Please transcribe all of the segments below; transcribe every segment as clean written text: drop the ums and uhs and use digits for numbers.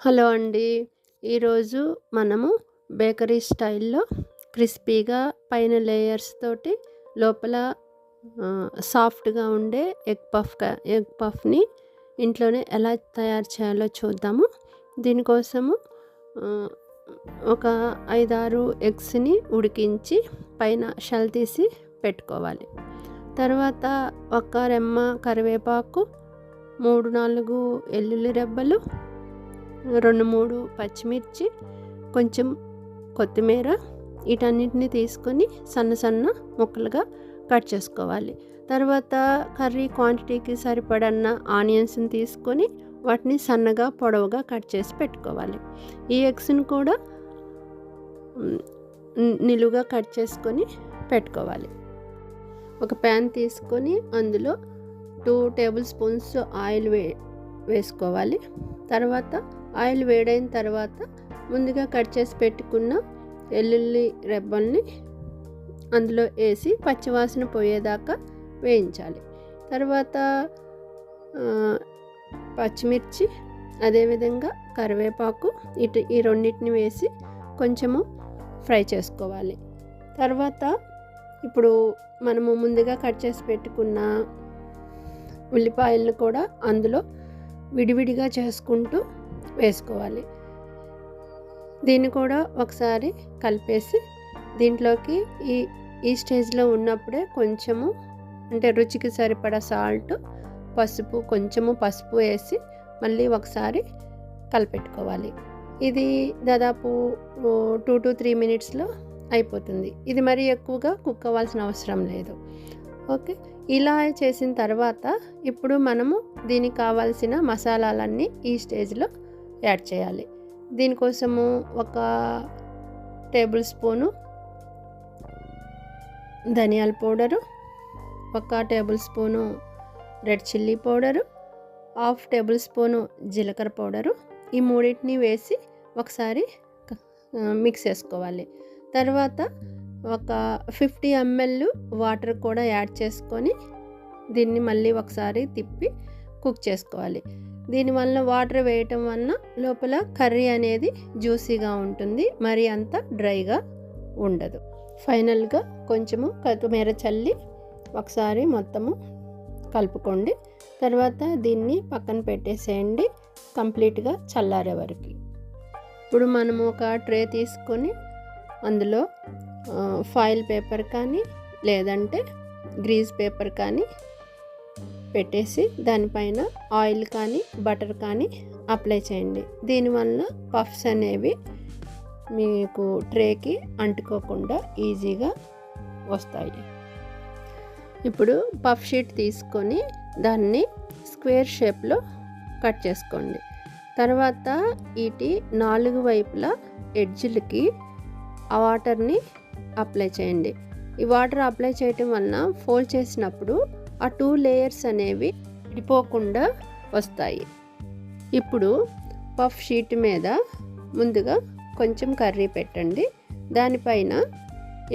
Hello అండి. ఈరోజు మనము బేకరీ స్టైల్‌లో క్రిస్పీగా పైన లేయర్స్ తోటి లోపల సాఫ్ట్‌గా ఉండే ఎగ్ పఫ్‌ని ఇంట్లోనే ఎలా తయారు చేయాలో చూద్దాము. దీనికోసము ఆహ్, ఒక 5, 6 ఎగ్స్‌ని ఉడికించి పైన షెల్ తీసి పెట్టుకోవాలి. తర్వాత ఒక రెమ్మ కరివేపాకు, 3, 4 వెల్లుల్లి రెబ్బలు, 2, 3 పచ్చిమిర్చి, కొంచెం కొత్తిమీర, వీటన్నిటిని తీసుకొని సన్న సన్న ముక్కలుగా కట్ చేసుకోవాలి. తర్వాత కర్రీ క్వాంటిటీకి సరిపడన్న ఆనియన్స్ని తీసుకొని వాటిని సన్నగా పొడవుగా కట్ చేసి పెట్టుకోవాలి. ఈ ఎగ్స్ని కూడా నిలువుగా కట్ చేసుకొని పెట్టుకోవాలి. ఒక ప్యాన్ తీసుకొని అందులో 2 టేబుల్ స్పూన్స్ ఆయిల్ వేసుకోవాలి. తర్వాత ఆయిల్ వేడైన తర్వాత ముందుగా కట్ చేసి పెట్టుకున్న వెల్లుల్లి రెబ్బల్ని అందులో వేసి పచ్చివాసన పోయేదాకా వేయించాలి. తర్వాత పచ్చిమిర్చి, అదేవిధంగా కరివేపాకు ఈ రెండింటిని వేసి కొంచెము ఫ్రై చేసుకోవాలి. తర్వాత ఇప్పుడు మనము ముందుగా కట్ చేసి పెట్టుకున్న ఉల్లిపాయలను కూడా అందులో విడివిడిగా చేసుకుంటూ వేసుకోవాలి. దీన్ని కూడా ఒకసారి కలిపేసి దీంట్లోకి ఈ స్టేజ్లో ఉన్నప్పుడే కొంచెము అంటే రుచికి సరిపడా సాల్ట్, కొంచెము పసుపు వేసి మళ్ళీ ఒకసారి కలిపెట్టుకోవాలి. ఇది దాదాపు 2 to 3 మినిట్స్లో అయిపోతుంది. ఇది మరీ ఎక్కువగా కుక్ అవ్వాల్సిన అవసరం లేదు. ఓకే, ఇలా చేసిన తర్వాత ఇప్పుడు మనము దీనికి కావాల్సిన మసాలాలన్నీ ఈ స్టేజ్లో యాడ్ చేయాలి. దీనికోసము ఒక టేబుల్ స్పూను ధనియాల పౌడరు, ఒక table spoon red chilli powder, 1/2 table spoon జీలకర్ర పౌడరు, ఈ మూడింటిని వేసి ఒకసారి మిక్స్ చేసుకోవాలి. తర్వాత ఒక 50 ml వాటర్ కూడా యాడ్ చేసుకొని దీన్ని మళ్ళీ ఒకసారి తిప్పి కుక్ చేసుకోవాలి. దీనివల్ల వాటర్ వేయటం వలన లోపల కర్రీ అనేది జ్యూసీగా ఉంటుంది, మరి అంత డ్రైగా ఉండదు. ఫైనల్గా కొంచెము కొత్తిమీర చల్లి ఒకసారి మొత్తము కలుపుకోండి. తర్వాత దీన్ని పక్కన పెట్టేసేయండి కంప్లీట్గా చల్లారే వరకు. ఇప్పుడు మనము ఒక ట్రే తీసుకొని అందులో ఫాయిల్ పేపర్ కానీ లేదంటే గ్రీజ్ పేపర్ కానీ పెట్టేసి దానిపైన ఆయిల్ కానీ బటర్ కానీ అప్లై చేయండి. దీనివల్ల పఫ్స్ అనేవి మీకు ట్రేకి అంటుకోకుండా ఈజీగా వస్తాయి. ఇప్పుడు పఫ్ షీట్ తీసుకొని దాన్ని స్క్వేర్ షేప్లో కట్ చేసుకోండి. తర్వాత వీటి 4 వైపులా ఎడ్జ్లకి ఆ వాటర్ని అప్లై చేయండి. ఈ వాటర్ అప్లై చేయటం వలన ఫోల్డ్ చేసినప్పుడు ఆ 2 లేయర్స్ అనేవి విడిపోకుండా వస్తాయి. ఇప్పుడు పఫ్ షీట్ మీద ముందుగా కొంచెం కర్రీ పెట్టండి. దానిపైన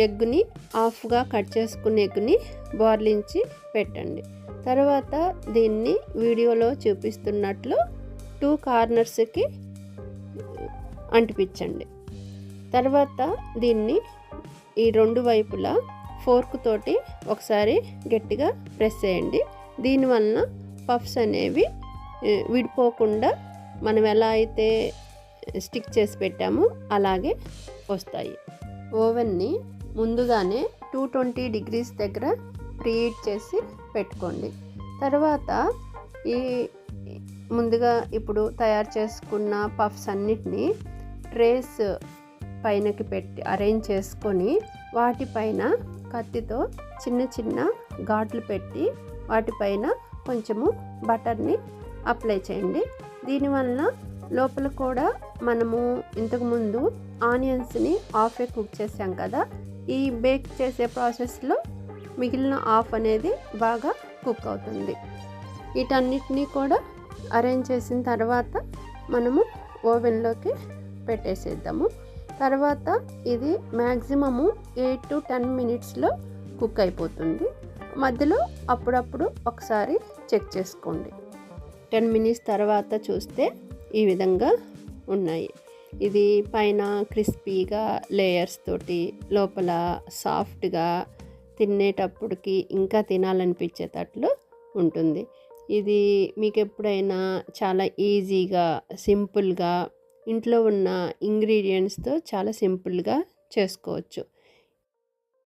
ఎగ్ని హాఫ్గా కట్ చేసుకున్న ఎగ్ని బోర్లించి పెట్టండి. తర్వాత దీన్ని వీడియోలో చూపిస్తున్నట్లు 2 కార్నర్స్కి అంటిపించండి. తర్వాత దీన్ని ఈ 2 వైపులా ఫోర్క్ తోటి ఒకసారి గట్టిగా ప్రెస్ చేయండి. దీనివలన పఫ్స్ అనేవి విడిపోకుండా మనం ఎలా అయితే స్టిక్ చేసి పెట్టామో అలాగే వస్తాయి. ఓవెన్ని ముందుగానే 220 degrees దగ్గర ప్రీహీట్ చేసి పెట్టుకోండి. తర్వాత ఈ ముందుగా ఇప్పుడు తయారు చేసుకున్న పఫ్స్ అన్నిటినీ ట్రేస్ పైనకి పెట్టి అరేంజ్ చేసుకొని వాటిపైన కత్తితో చిన్న చిన్న ఘాట్లు పెట్టి వాటిపైన కొంచెము బటర్ని అప్లై చేయండి. దీనివల్ల లోపల కూడా మనము ఇంతకుముందు ఆనియన్స్ని హాఫే కుక్ చేసాం కదా, ఈ బేక్ చేసే ప్రాసెస్లో మిగిలిన హాఫ్ అనేది బాగా కుక్ అవుతుంది. వీటన్నిటినీ కూడా అరేంజ్ చేసిన తర్వాత మనము ఓవెన్లోకి పెట్టేసేద్దాము. తర్వాత ఇది మ్యాక్సిమము 8 to 10 మినిట్స్లో కుక్ అయిపోతుంది. మధ్యలో అప్పుడప్పుడు ఒకసారి చెక్ చేసుకోండి. 10 మినిట్స్ తర్వాత చూస్తే ఈ విధంగా ఉన్నాయి. ఇది పైన క్రిస్పీగా లేయర్స్ తోటి, లోపల సాఫ్ట్గా, తినేటప్పటికి ఇంకా తినాలనిపించేటట్లు ఉంటుంది. ఇది మీకు ఎప్పుడైనా చాలా ఈజీగా, సింపుల్గా, ఇంట్లో ఉన్న ఇంగ్రీడియంట్స్తో చాలా సింపుల్గా చేసుకోవచ్చు.